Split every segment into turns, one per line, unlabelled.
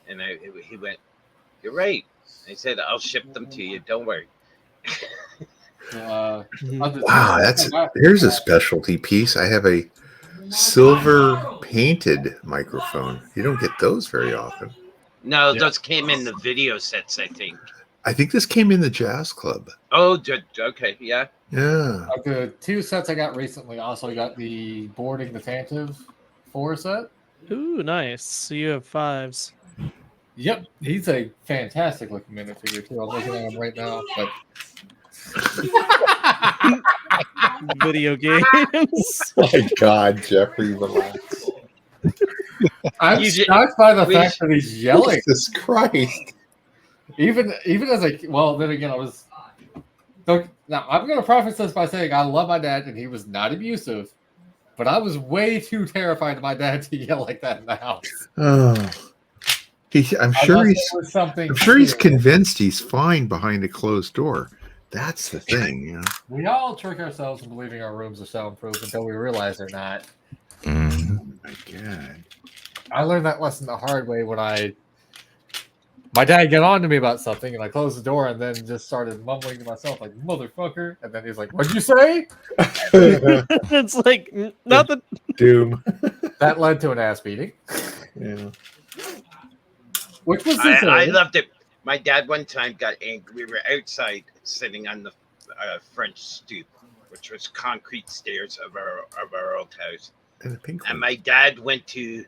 And he went, "You're right." I said, "I'll ship them to you. Don't worry."
Wow,
here's a specialty piece. I have a silver painted microphone. You don't get those very often.
No, those came in the video sets, I think.
I think this came in the jazz club.
Oh, okay, yeah.
Yeah.
Of the 2 sets I got recently, also got the Boarding the Tantive 4 set.
Ooh, nice. So you have 5s.
Yep, he's a fantastic looking minifigure too. I'm looking at him right now, but
Video games.
My God, Jeffrey, relax.
I'm shocked by the fact that he's yelling.
Jesus Christ.
Even as then again, now I'm going to preface this by saying I love my dad and he was not abusive, but I was way too terrified of my dad to yell like that in the house.
Oh. I'm sure he's convinced he's fine behind a closed door. That's the thing, you know.
We all trick ourselves into believing our rooms are soundproof until we realize they're not.
Oh my God.
I learned that lesson the hard way when my dad got on to me about something and I closed the door and then just started mumbling to myself like, "Motherfucker." And then he's like, "What'd you say?"
It's like nothing.
Doom.
That led to an ass beating.
Yeah.
Which was
I loved it. My dad one time got angry. We were outside sitting on the French stoop, which was concrete stairs of our old house. And my dad went to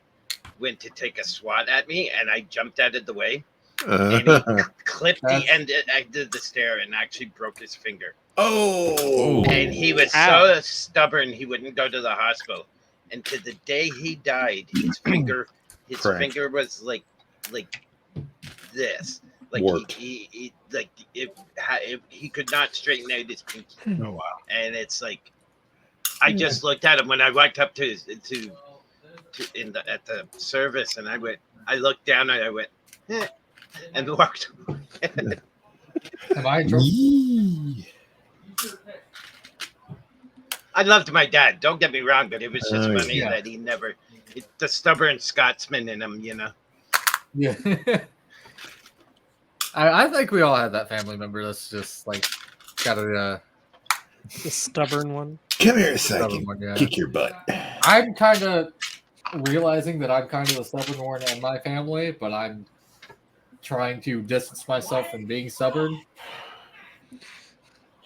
take a swat at me, and I jumped out of the way. And he clipped the end of the stair and actually broke his finger.
Oh!
And he was so stubborn he wouldn't go to the hospital. And to the day he died, his finger was like this. Like he like if he could not straighten out his pinky.
Oh wow!
And it's like I just looked at him when I walked up at the service, and I looked down and I went, eh, and walked.
Am I
I loved my dad. Don't get me wrong, but it was just funny that he never the stubborn Scotsman in him, you know.
Yeah. I think we all had that family member that's just like got
the stubborn one.
Come here a second. Kick your butt.
I'm kind of realizing that I'm kind of the stubborn one in my family, but I'm trying to distance myself from being stubborn.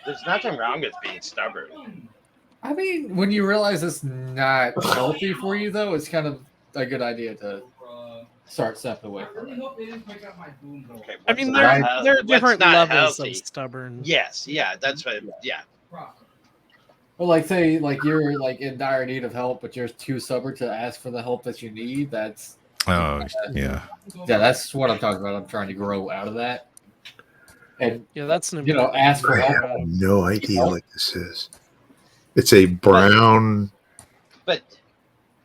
There's nothing wrong with being stubborn.
I mean, when you realize it's not healthy for you, though, it's kind of a good idea to start stepping away from it.
Okay,
I mean, there are different levels of stubborn.
Yes, yeah, that's what. Yeah.
Well, like say, like you're like in dire need of help, but you're too stubborn to ask for the help that you need. That's that's what I'm talking about. I'm trying to grow out of that. And
that's an
ask for help.
I have no idea what this is. It's a brown.
But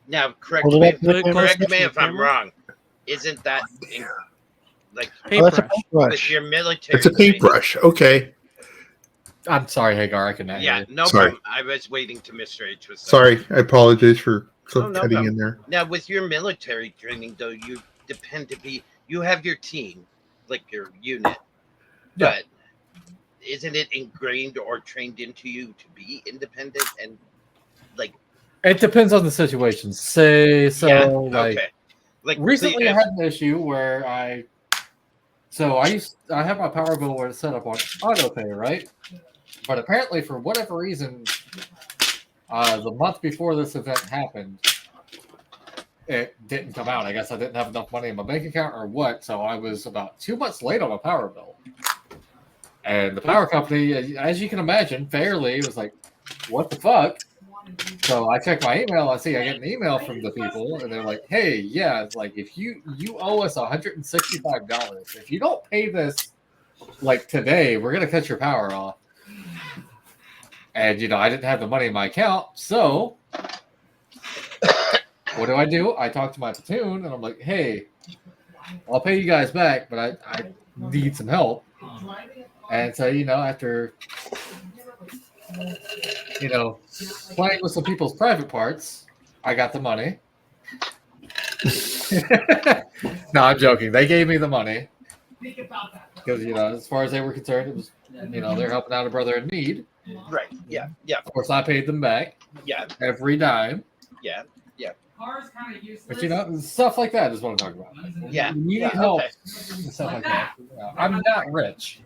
now, correct me if I'm wrong. Isn't that like with your military?
It's a paintbrush. Okay.
I'm sorry, Hagar. I couldn't.
Yeah, no problem. I was waiting to Mr. H. Was
sorry. I apologize for cutting in there.
Now, with your military training, though, you have your team, like your unit, but isn't it ingrained or trained into you to be independent and like?
It depends on the situation. Like recently, I had an issue where I have my power bill where it's set up on auto pay, right? But apparently, for whatever reason, the month before this event happened, it didn't come out. I guess I didn't have enough money in my bank account or what. So I was about 2 months late on my power bill. And the power company, as you can imagine, fairly was like, "What the fuck?" So I check my email. I get an email from the people, and they're like, "Hey, yeah, it's like if you owe us $165. If you don't pay this like today, we're gonna cut your power off." And I didn't have the money in my account, so what do? I talk to my platoon, and I'm like, "Hey, I'll pay you guys back, but I need some help." And so after playing with some people's private parts, I got the money. No, I'm joking. They gave me the money because as far as they were concerned, it was they're helping out a brother in need.
Right. Yeah.
Of course, I paid them back.
Yeah.
Every dime.
Yeah.
But stuff like that is what I'm talking about.
Yeah.
You need help. Stuff like that. I'm not rich.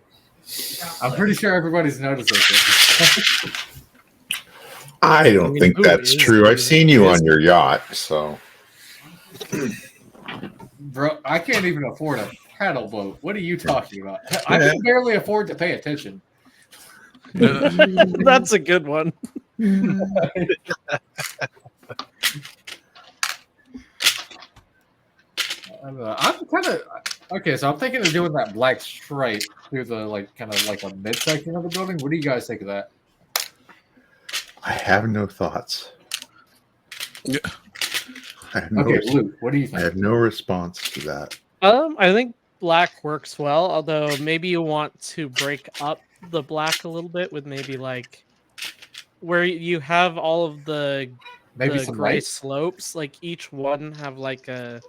I'm pretty sure everybody's noticed this.
I don't think that's true. I've seen you on your yacht, so.
Bro, I can't even afford a paddle boat. What are you talking about? I can barely afford to pay attention.
That's a good one.
I'm kind of okay. So I'm thinking of doing that black stripe through the kind of a midsection of the building. What do you guys think of that?
I have no thoughts.
Yeah.
Luke, what do you think?
I have no response to that.
I think black works well, although maybe you want to break up the black a little bit with maybe where you have all of the gray slopes, each one have a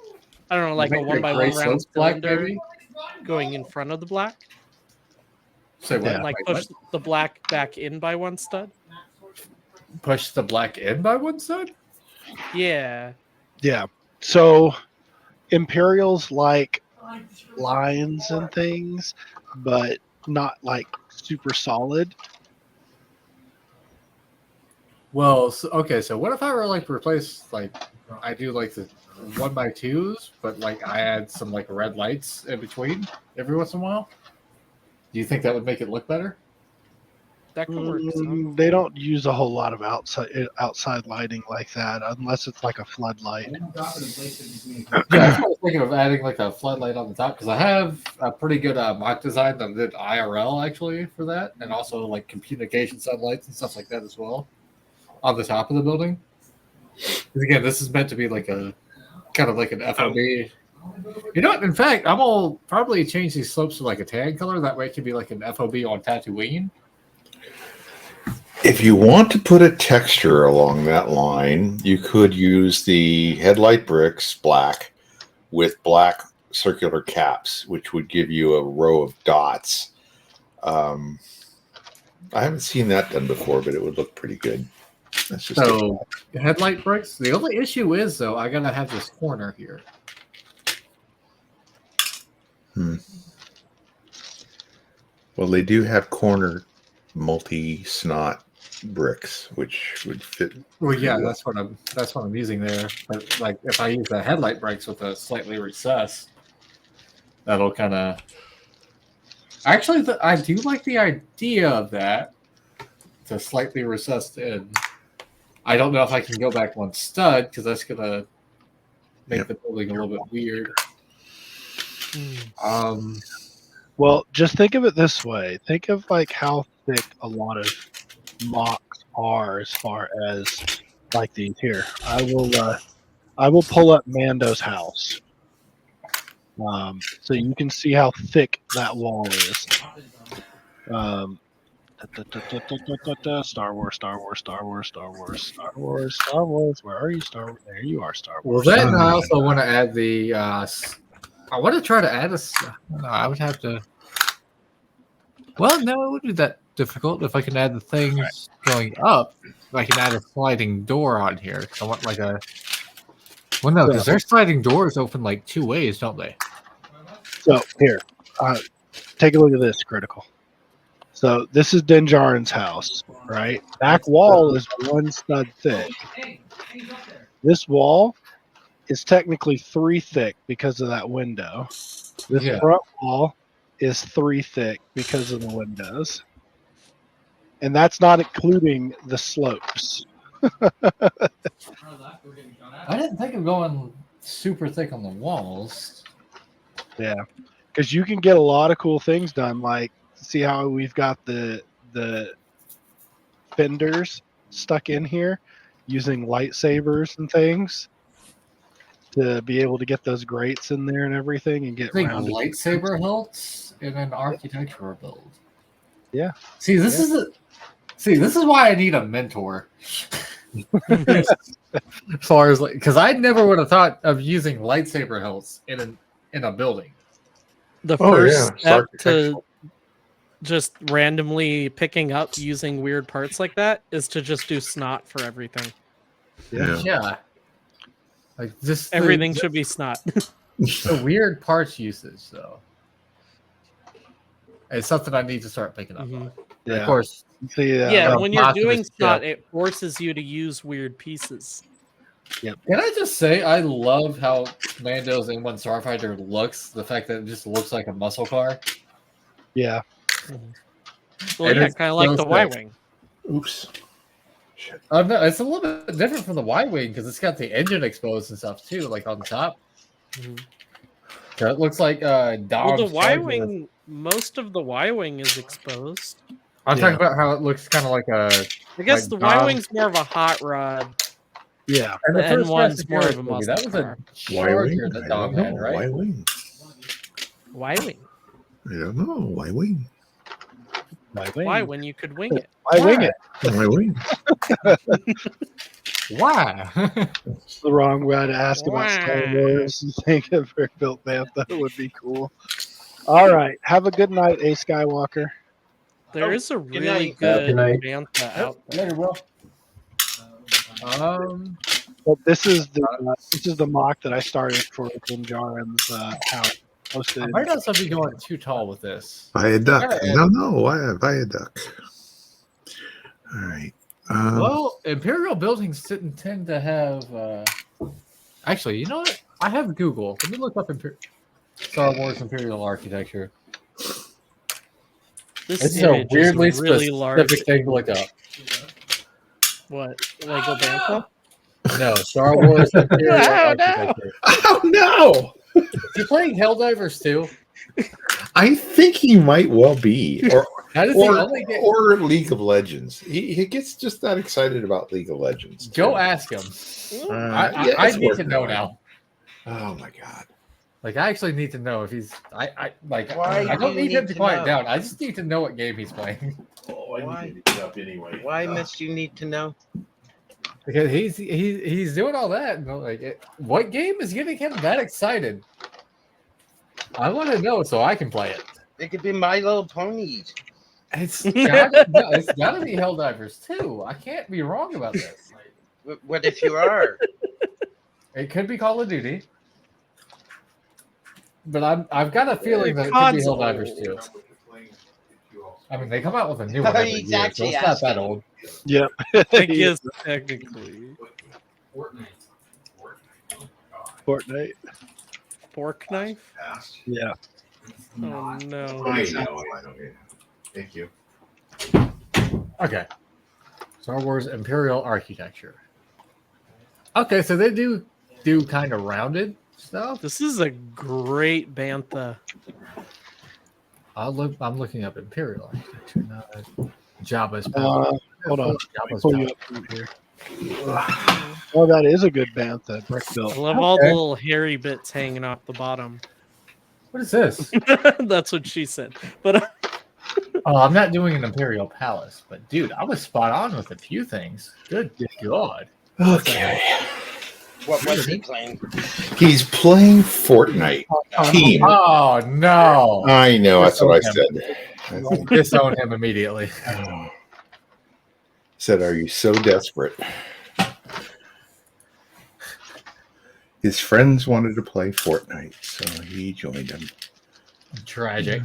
I don't know, a 1x1 round cylinder going in front of the black.
So
push the black back in by one stud.
Push the black in by one stud?
Yeah.
Yeah. So Imperials like lines and things, but not super solid.
Well, so what if I were replace I do the 1x2s, but I add some red lights in between every once in a while? Do you think that would make it look better?
That could work.
They don't use a whole lot of outside lighting like that, unless it's a floodlight.
Yeah, I was thinking of adding a floodlight on the top because I have a pretty good mock design that did IRL actually for that, and also communication satellites and stuff like that as well on the top of the building. Because again, this is meant to be a kind of an FOB. You know what? In fact, I'm gonna probably change these slopes to a tan color. That way, it can be an FOB on Tatooine.
If you want to put a texture along that line, you could use the headlight bricks black with black circular caps, which would give you a row of dots. I haven't seen that done before, but it would look pretty good. That's just
headlight bricks. The only issue is, though, I gotta have this corner here.
Well, they do have corner multi-snot bricks, which would fit.
Well, yeah, that's what I'm using there. But if I use the headlight bricks with a slightly recessed, that'll kind of. Actually, I do like the idea of that. To slightly recessed in. I don't know if I can go back one stud because that's gonna make the building a little bit weird.
Well, just think of it this way. Think of how thick a lot of mocks are as far as these here. I will pull up Mando's house. So you can see how thick that wall is. Star Wars. Where are you, Star Wars? There you are, Star Wars.
Well, then I also want to add the. I want to try to add I would have to. Well, no, it wouldn't be that difficult if I can add the things going up. I can add a sliding door on here. I want a. Well, no, because their sliding doors open two ways, don't they?
So here, take a look at this, Critical. So this is Dinjarin's house, right? Back wall is one stud thick. This wall is technically 3 thick because of that window. This front wall is 3 thick because of the windows. And that's not including the slopes.
I didn't think of going super thick on the walls.
Yeah, because you can get a lot of cool things done, see how we've got the fenders stuck in here using lightsabers and things to be able to get those grates in there and everything and get round
lightsaber hilts in an architectural build.
Yeah.
This is why I need a mentor. As far as because I never would have thought of using lightsaber hilts in a building.
The
Oh,
first
yeah, it's
step to
architectural.
just randomly picking up using weird parts like that is to just do snot for everything.
Yeah. Like just
Everything should be snot.
the weird parts usage, though. It's something I need to start picking up on.
Yeah.
Of course.
See,
Yeah, when you're
most of
doing
it's
snot, it forces you to use weird pieces.
Can I just say I love how Mando's M1 Starfighter looks? The fact that it just looks like a muscle car.
Yeah.
Well,
And
yeah,
it's
kind of like
so
the
sick.
Y-Wing.
Oops. Shit.
No, it's a little bit different from the Y-Wing because it's got the engine exposed and stuff too, like on top. So it looks like
Well,
Dom's
the Y-Wing, most of the Y-Wing is exposed.
I'm talking about how it looks kind of like a.
I guess
like
the
Dom.
Y-Wing's more of a hot rod.
Yeah.
And
The
the first
N1's
Fast and
more of a
Furious movie,
muscle
that was
car.
a Charger that
I
Dom
don't
had,
know.
right?
Why wing?
Y-Wing.
I don't know. Why wing?
Why when you could wing it?
I wing it.
Why wing?
Why?
It's the wrong way to ask about Star
Why?
Wars. You think of Rick built Bantha would be cool. All right. Have a good night, A Skywalker.
There is a really
night.
good
night.
Bantha out there.
Later, bro.
But this is the mock that I started for Dinjarin's house. Posted
I
in-
might also be going too tall with this.
Buy a duck.
Yeah,
I don't know. Why buy a duck? All right.
Well, Imperial buildings didn't tend to have. Actually, you know what? I have Google. Let me look up Star Wars Imperial architecture.
This
This is a
image
weirdly
is really large.
specific thing to look up.
What? Lego Bantha?
No, Star Wars Imperial
Oh, no.
architecture.
Oh no!
Is he playing Helldivers too?
I think he might well be, or
That is the only game.
or League of Legends. He gets just that excited about League of Legends.
Go ask him. I
it's
need
worth
to know
knowing.
now.
Oh my god!
Like, I actually need to know if he's. I like.
Why
I
do
don't
you
need him
need
to
to
quiet
know?
down. I just need to know what game he's playing.
Oh,
Why?
need to get up anyway.
Why must you need to know?
Because he's doing all that. And what game is getting him that excited? I want to know so I can play it.
It could be My Little Ponies.
It's gotta be Helldivers too. I can't be wrong about this.
What if you are?
It could be Call of Duty, but I've got a feeling that it could be
Console.
Helldivers too. I mean, they come out with a new
Oh,
one every
he's
year, so
actually
it's not that
asking.
old.
Yep.
I guess technically.
Fortnite.
Fork knife?
Yeah.
Oh no.
I know. Thank you.
Okay. Star Wars Imperial architecture. Okay, so they do kind of rounded stuff.
This is a great Bantha.
I'm looking up Imperial architecture, not Jabba's palace.
Hold on.
Jabba's
Pull you
palace.
up from here. Oh, that is a good Bantha. Brick
I
built.
love all the little hairy bits hanging off the bottom.
What is this?
That's what she said. But
Oh, I'm not doing an Imperial palace, but dude, I was spot on with a few things. Good God.
Okay.
What was he playing?
He's playing Fortnite. Team.
Oh no!
I know. That's what I said.
Disown him immediately.
Said, "Are you so desperate?" His friends wanted to play Fortnite, so he joined them.
Tragic.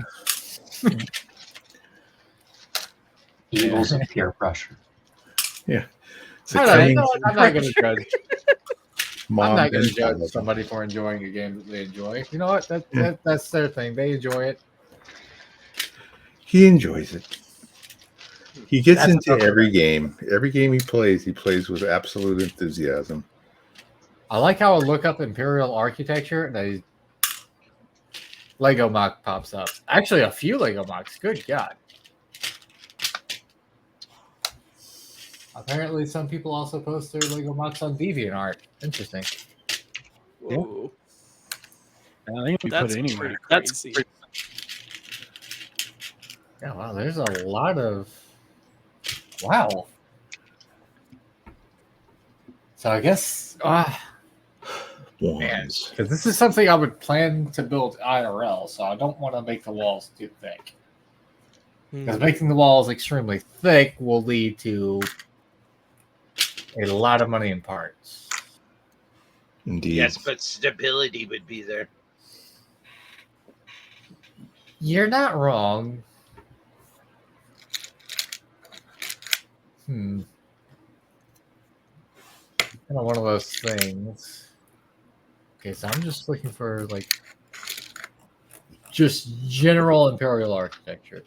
Evils of peer pressure.
So
I'm
Crane's
not going to judge.
mom
I'm not going to
and
judge
dad-
somebody for enjoying a game that they enjoy. You know what? That's their thing. They enjoy it.
He enjoys it. He gets
That's
into
okay.
every game. Every game he plays with absolute enthusiasm.
I like how I look up Imperial architecture and a Lego mock pops up. Actually, a few Lego mocks. Good God. Apparently, some people also post their Lego mocks on DeviantArt. Interesting.
whoa,
I think we
that's
put it anywhere.
that's crazy.
Yeah, wow. There's a lot of. Wow. So I guess
Wands.
because this is something I would plan to build IRL, so I don't want to make the walls too thick. Because making the walls extremely thick will lead to a lot of money in parts.
Indeed.
Yes, but stability would be there.
You're not wrong. Kind of one of those things. Okay, so I'm just looking for like just general imperial architecture.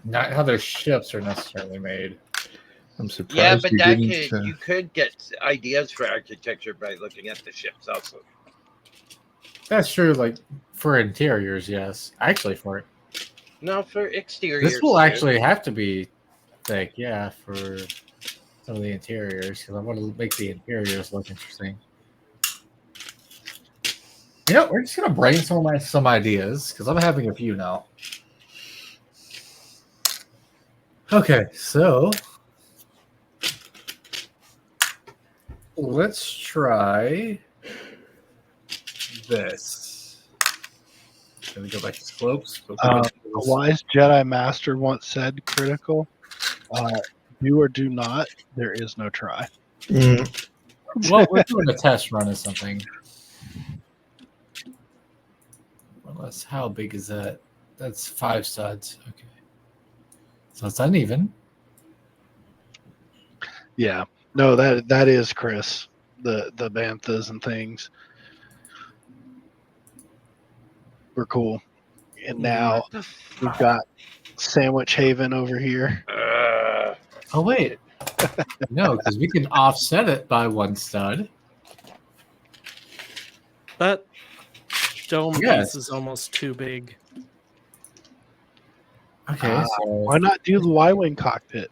Not how their ships are necessarily made.
I'm surprised.
Yeah, but
you
that
didn't,
you could get ideas for architecture by looking at the ships also.
That's true, like for interiors, yes. Actually for it.
No, for exteriors.
This will
too.
actually have to be thick, yeah, for some of the interiors, because I want to make the interiors look interesting. You know, we're just gonna brainstorm some ideas, because I'm having a few now. Okay, so let's try this. Can we go back to slopes?
A wise Jedi Master once said, critical, do or do not, there is no try.
Well, we're doing a test run or something. Well, that's how big is that? That's 5 studs. Okay. So it's uneven.
Yeah. No, that is Chris. The banthas and things. We're cool. And now we've got Sandwich Haven over here.
Oh wait. No, because we can offset it by 1 stud.
That dome piece is almost too big.
Okay, so
why not do the Y-wing cockpit?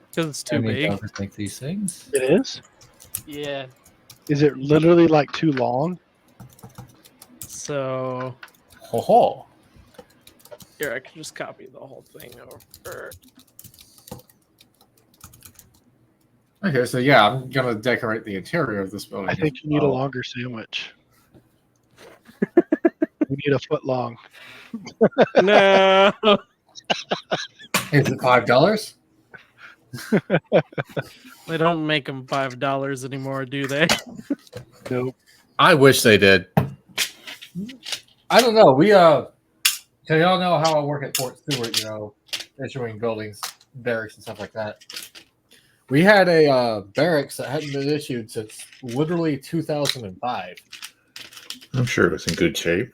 Because it's too big.
Overthink these things.
It is?
Yeah.
Is it literally like too long?
So
Ho.
here, I can just copy the whole thing over.
Okay, so yeah, I'm gonna decorate the interior of this building.
I think you need a longer sandwich. We need a foot long.
No.
Is it $5?
They don't make them $5 anymore, do they?
Nope.
I wish they did. I don't know. So y'all know how I work at Fort Stewart, you know, issuing buildings, barracks and stuff like that. We had a barracks that hadn't been issued since literally 2005.
I'm sure it was in good shape.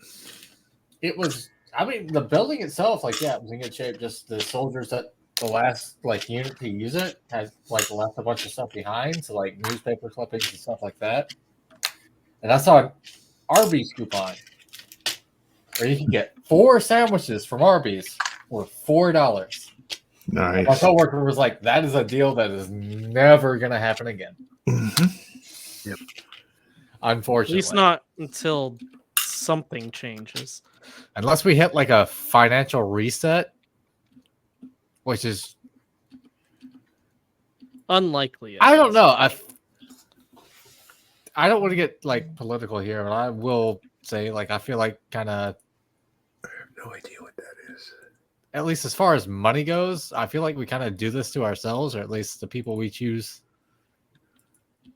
It was, I mean, the building itself, like, yeah, it was in good shape. Just the soldiers that the last, like, unit to use it had, like, left a bunch of stuff behind. So, like, newspaper clippings and stuff like that. And I saw an Arby's coupon where you can get 4 sandwiches from Arby's for $4.
Nice.
My coworker was like, that is a deal that is never going to happen again.
Mm-hmm.
Yep.
Unfortunately.
At least not until something changes.
Unless we hit like a financial reset, which is
unlikely.
I don't know. I don't want to get like political here, but I will say like I feel like kind of
I have no idea what that is.
At least as far as money goes, I feel like we kind of do this to ourselves, or at least the people we choose.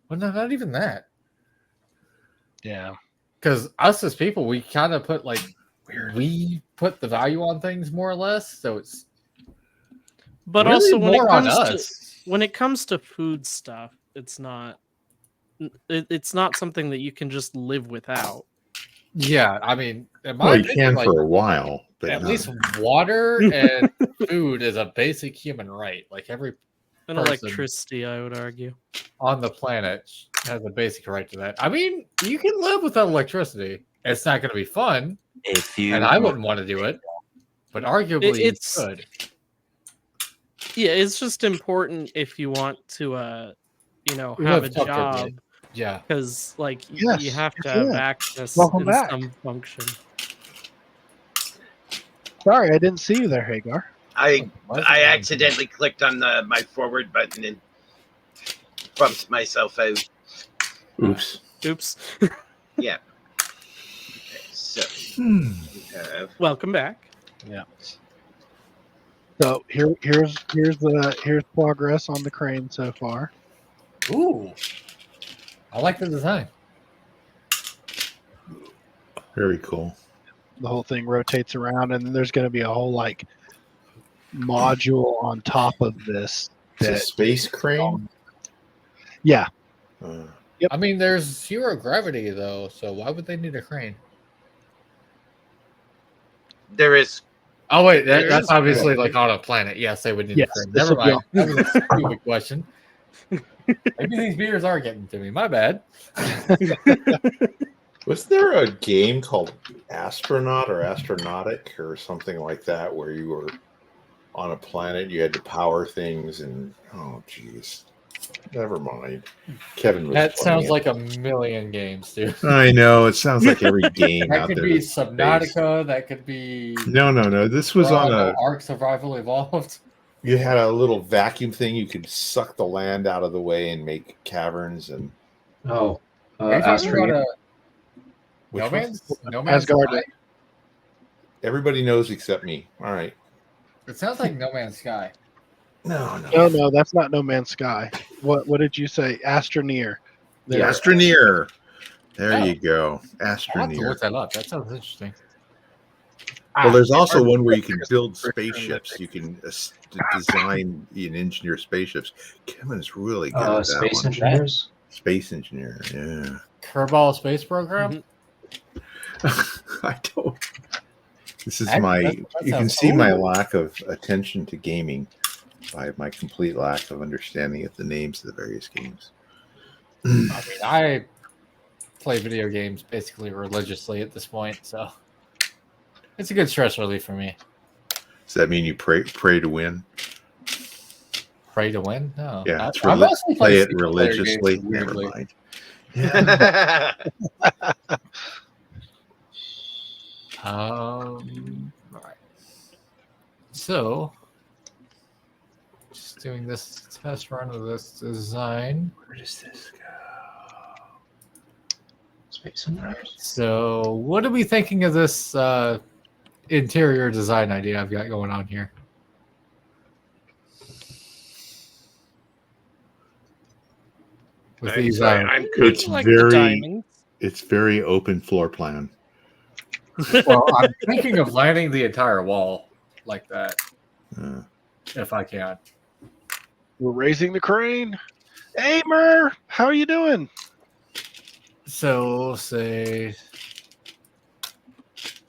Well, no, not even that.
Yeah.
Because us as people, we kind of put like we put the value on things more or less, so it's.
But
really
also, when it comes to food stuff, it's not something that you can just live without.
Yeah, I mean,
You can for a while, but
at least water and food is a basic human right. Like every
and electricity, I would argue,
on the planet has a basic right to that. I mean, you can live without electricity. It's not going to be fun, and I wouldn't want to do it. But arguably, it's good.
Yeah, it's just important if you want to, have a job.
Yeah,
because you have to have access
Welcome
in
back.
some function.
Sorry, I didn't see you there, Hagar.
I accidentally clicked on my forward button and bumped myself out.
Oops.
Oops.
Yeah. Okay, so we have
Welcome back.
Yeah. So here's progress on the crane so far.
Ooh, I like the design.
Very cool.
The whole thing rotates around, and then there's going to be a whole like module on top of this.
It's a space crane.
Yeah.
Yep. I mean, there's 0 gravity though, so why would they need a crane?
there is.
Oh wait, that's obviously like on a planet. Yes, they would need a crane. Never mind. That was a stupid question. Maybe these beers are getting to me. My bad.
Was there a game called Astronaut or Astronautic or something like that where you were on a planet, you had to power things, and oh geez, never mind. Kevin was
that sounds like a million games, dude.
I know, it sounds like every game
that
out
could
there.
be Subnautica. That could be
no. This was on a
Ark Survival Evolved.
You had a little vacuum thing. You could suck the land out of the way and make caverns. And
Astronaut.
No Man's
Asgard.
Sky?
Everybody knows except me. All right.
It sounds like No Man's Sky.
No, that's not No Man's Sky. What did you say? Astroneer.
The Astroneer. There you go.
I'll have to
Astroneer.
look that up. That sounds interesting.
Well, there's also one where you can build spaceships. You can design and engineer spaceships. Kevin's really good at that
Space
one.
Engineers?
Space Engineer, yeah.
Kerbal Space Program?
I don't. This is you can see my lack of attention to gaming by my complete lack of understanding of the names of the various games.
I mean, I play video games basically religiously at this point, so it's a good stress relief for me.
Does that mean you pray to win?
Pray to win? No.
Yeah,
I mostly
play it
single player
religiously.
games,
Never
weirdly.
mind. Yeah.
All right. So, just doing this test run of this design.
Where does this go?
Space Engineers.
So, what are we thinking of this interior design idea I've got going on here? With these,
I'm
it's
like
it's very open floor plan.
well, I'm thinking of lining the entire wall like that, if I can.
We're raising the crane. Hey, Mer, how are you doing?
So, say,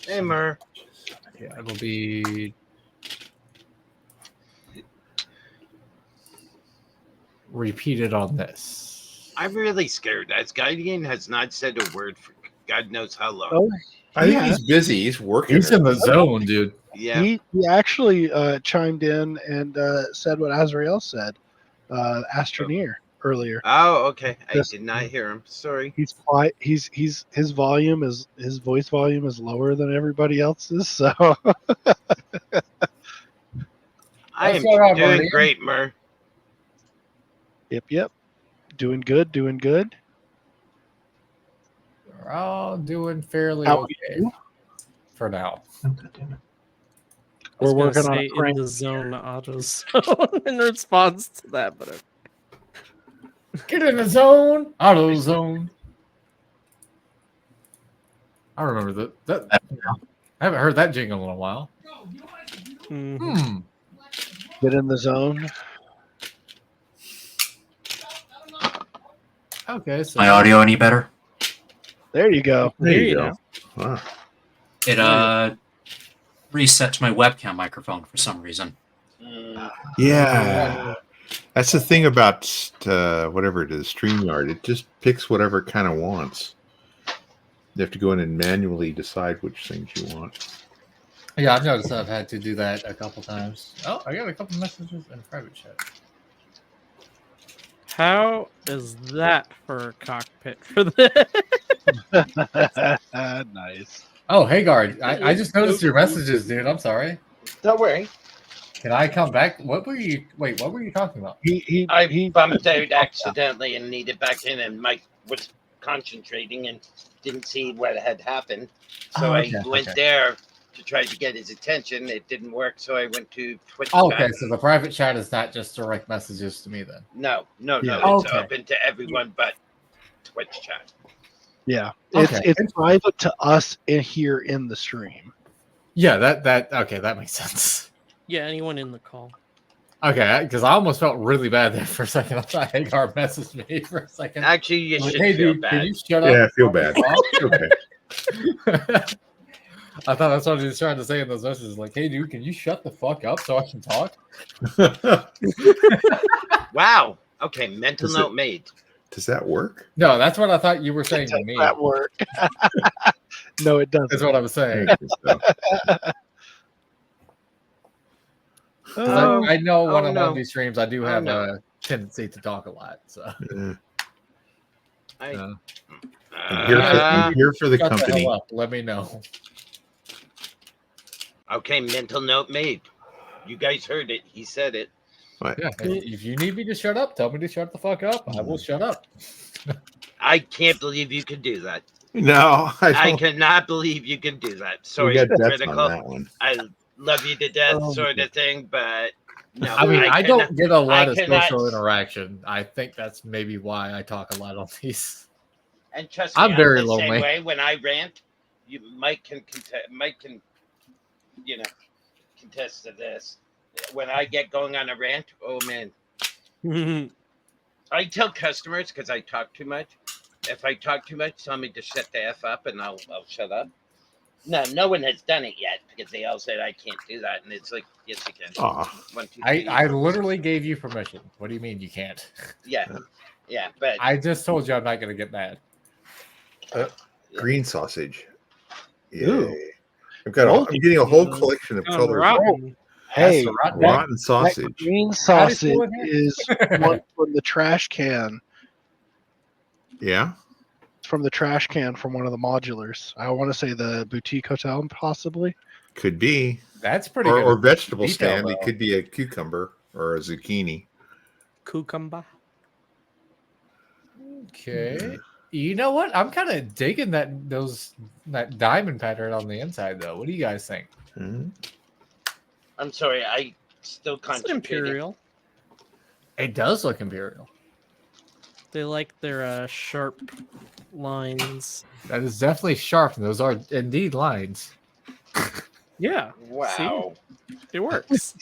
Hey, Mer.
yeah, it'll be repeated on this.
I'm really scared. Asgardian has not said a word for God knows how long.
Oh,
I think he's busy. He's working.
He's in the zone, dude.
Yeah.
He actually chimed in and said what Azrael said, Astroneer, earlier.
Oh, okay. I
Yes.
did not hear him. Sorry.
He's quiet. His voice volume is lower than everybody else's. So
I am
what I'm
doing
learning.
great, Mer.
yep, doing good.
We're all doing fairly
How are
okay
you?
for now.
We're working on a
in
crane.
the zone autos in response to that, but
Get in the zone, auto zone. I remember that. I haven't heard that jingle in a while.
Get in the zone.
Okay, so
My audio any better?
There you go.
There you
go.
Wow.
It reset to my webcam microphone for some reason.
Yeah. That's the thing about whatever it is, StreamYard. It just picks whatever it kind of wants. You have to go in and manually decide which things you want.
yeah, I've noticed I've had to do that a couple times. Oh, I got a couple messages in private chat.
how is that for a cockpit for this?
Nice.
Oh, hey, Guard. I just noticed your messages, dude. I'm sorry.
Don't worry.
Can I come back? What were you talking about?
I bumped out accidentally and needed back in, and Mike was concentrating and didn't see what had happened. So I went there to try to get his attention. It didn't work, so I went to Twitch chat.
So the private chat is not just direct messages to me then.
No.
Yeah.
It's open to everyone but Twitch chat.
Yeah. It's private to us here in the stream.
Yeah, that makes sense.
Yeah, anyone in the call.
Okay, because I almost felt really bad there for a second. I thought Hagar messaged me for a second.
Actually, you should
hey,
feel
dude,
bad.
Can you shut up?
Yeah, I feel bad. Okay.
I thought that's what he was trying to say in those messages. Like, hey, dude, can you shut the fuck up so I can talk?
Wow. Okay, mental note made.
Does that work?
No, that's what I thought you were saying to me.
That work. No, it doesn't.
That's what I was saying. I know when I'm on these streams, I do have a tendency to talk a lot. So
I'm here for the company.
Let me know.
Okay, mental note made. You guys heard it. He said it.
What?
Yeah, if you need me to shut up, tell me to shut the fuck up. I will shut up.
I can't believe you could do that.
No,
I cannot believe you can do that. Sorry,
Critical. On that one.
I love you to death, sort of thing, but no.
I mean, I don't get a lot of social interaction. I think that's maybe why I talk a lot on these.
And trust me,
I'm very
the
lonely.
same way when I rant, Mike can contest to this. When I get going on a rant, oh man. I tell customers because I talk too much. If I talk too much, tell me to shut the F up and I'll shut up. No one has done it yet because they all said I can't do that. And it's like, yes, you can. 1, 2, 3,
I literally gave you permission. What do you mean you can't?
Yeah, but
I just told you I'm not going to get mad.
Green sausage.
Ooh.
I'm getting a whole collection of colors.
Rotten.
Hey,
rotten sausage.
That green sausage is one from the trash can.
Yeah.
From the trash can from one of the modulars. I want to say the boutique hotel, possibly.
Could be.
That's pretty
good. Or vegetable
detail,
stand.
though.
It could be a cucumber or a zucchini.
Cucumber.
Okay. You know what? I'm kind of digging that diamond pattern on the inside, though. What do you guys think?
Mm-hmm.
I'm sorry, I still can't.
It's imperial.
It does look imperial.
They like their sharp lines.
That is definitely sharp, and those are indeed lines.
Yeah.
Wow.
See? It works.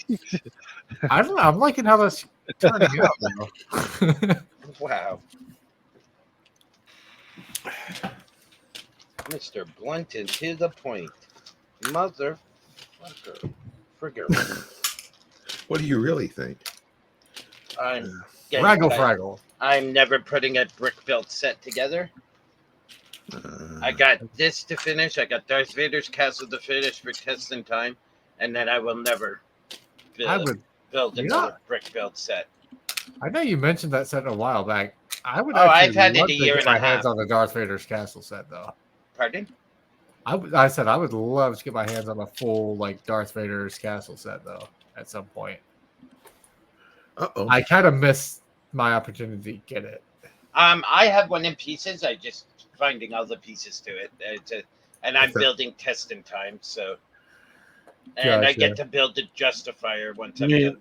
I don't know. I'm liking how that's turning out, though.
Wow. Mr. Blunt and to the point. Motherfucker. Frigger.
What do you really think?
I'm
Fraggle.
I'm never putting a brick built set together. I got this to finish. I got Darth Vader's castle to finish for testing time, and then I will never build another brick built set.
I know you mentioned that set a while back. I would.
I've had it a year and a half.
My hands on the Darth Vader's castle set, though.
Pardon?
I said I would love to get my hands on a full Darth Vader's castle set, though, at some point. I kind of missed my opportunity to get it.
I have one in pieces. I just finding all the pieces to it, and I'm building test in time. So, and I get to build the Justifier once I'm done.